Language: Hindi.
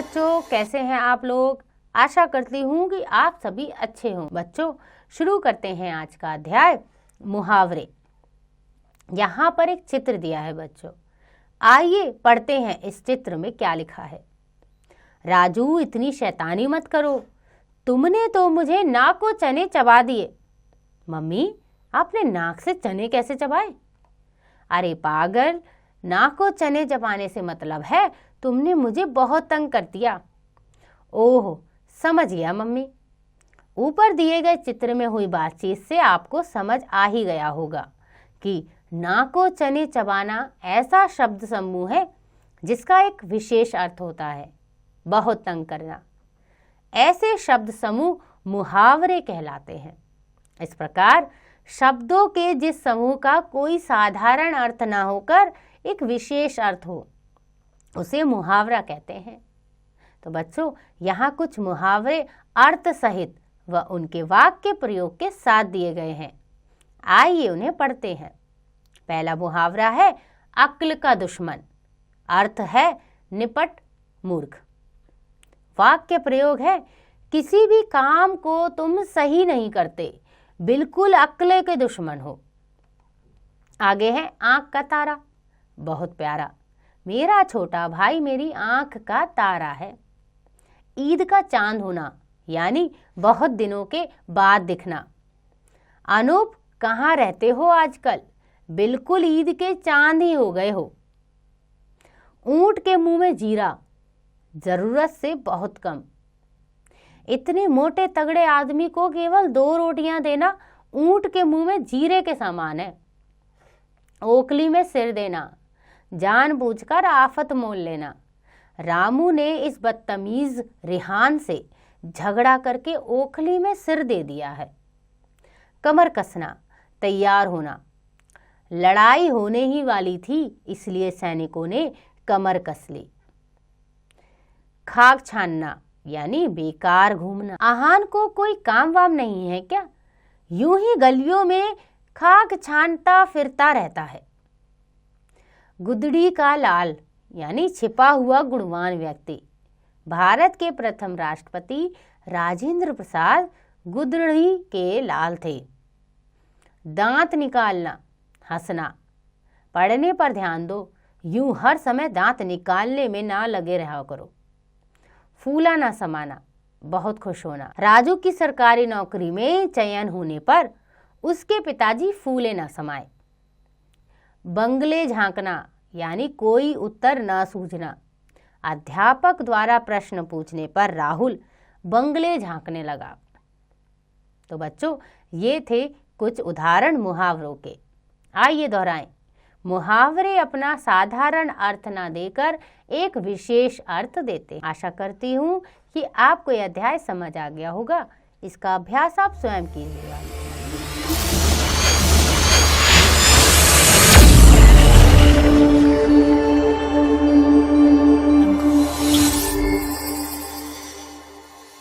बच्चों, कैसे हैं आप लोग। आशा करती हूँ कि आप सभी अच्छे हों। बच्चों, शुरू करते हैं आज का अध्याय मुहावरे। यहाँ पर एक चित्र दिया है बच्चों, आइए पढ़ते हैं इस चित्र में क्या लिखा है। राजू, इतनी शैतानी मत करो, तुमने तो मुझे नाको चने चबा दिए। मम्मी, आपने नाक से चने कैसे चबाए? अरे पागल, नाको चने चबाने से मतलब है तुमने मुझे बहुत तंग कर दिया। ओह, समझ गया मम्मी। ऊपर दिए गए चित्र में हुई बातचीत से आपको समझ आ ही गया होगा कि नाको चने चबाना ऐसा शब्द समूह है जिसका एक विशेष अर्थ होता है, बहुत तंग करना। ऐसे शब्द समूह मुहावरे कहलाते हैं। इस प्रकार शब्दों के जिस समूह का कोई साधारण अर्थ ना होकर एक विशेष अर्थ हो, उसे मुहावरा कहते हैं। तो बच्चों, यहाँ कुछ मुहावरे अर्थ सहित व उनके वाक्य प्रयोग के साथ दिए गए हैं। आइए उन्हें पढ़ते हैं। पहला मुहावरा है अक्ल का दुश्मन। अर्थ है निपट मूर्ख। वाक्य प्रयोग है किसी भी काम को तुम सही नहीं करते, बिल्कुल अक्ल के दुश्मन हो। आगे है आंख का तारा। बहुत प्यारा, मेरा छोटा भाई मेरी आंख का तारा है। ईद का चांद होना यानी बहुत दिनों के बाद दिखना। अनूप, कहाँ रहते हो आजकल? बिल्कुल ईद के चांद ही हो गए हो। ऊंट के मुंह में जीरा, जरूरत से बहुत कम। इतने मोटे तगड़े आदमी को केवल 2 रोटियां देना ऊंट के मुंह में जीरे के समान है। ओखली में सिर देना, जानबूझकर आफत मोल लेना। रामू ने इस बदतमीज रिहान से झगड़ा करके ओखली में सिर दे दिया है। कमर कसना, तैयार होना। लड़ाई होने ही वाली थी, इसलिए सैनिकों ने कमर कस ली। खाक छानना यानी बेकार घूमना। आहान को कोई काम वाम नहीं है क्या? यूं ही गलियों में खाक छानता फिरता रहता है। गुदड़ी का लाल यानी छिपा हुआ गुणवान व्यक्ति। भारत के प्रथम राष्ट्रपति राजेंद्र प्रसाद गुदड़ी के लाल थे। दांत निकालना, हंसना। पढ़ने पर ध्यान दो, यूं हर समय दांत निकालने में ना लगे रहा करो। फूला ना समाना, बहुत खुश होना। राजू की सरकारी नौकरी में चयन होने पर उसके पिताजी फूले ना समाए। बंगले झांकना यानी कोई उत्तर न सूझना। अध्यापक द्वारा प्रश्न पूछने पर राहुल बंगले झांकने लगा। तो बच्चों, ये थे कुछ उदाहरण मुहावरों के। आइए दोहराएं। मुहावरे अपना साधारण अर्थ न देकर एक विशेष अर्थ देते हैं। आशा करती हूँ कि आपको यह अध्याय समझ आ गया होगा। इसका अभ्यास आप स्वयं कीजिएगा।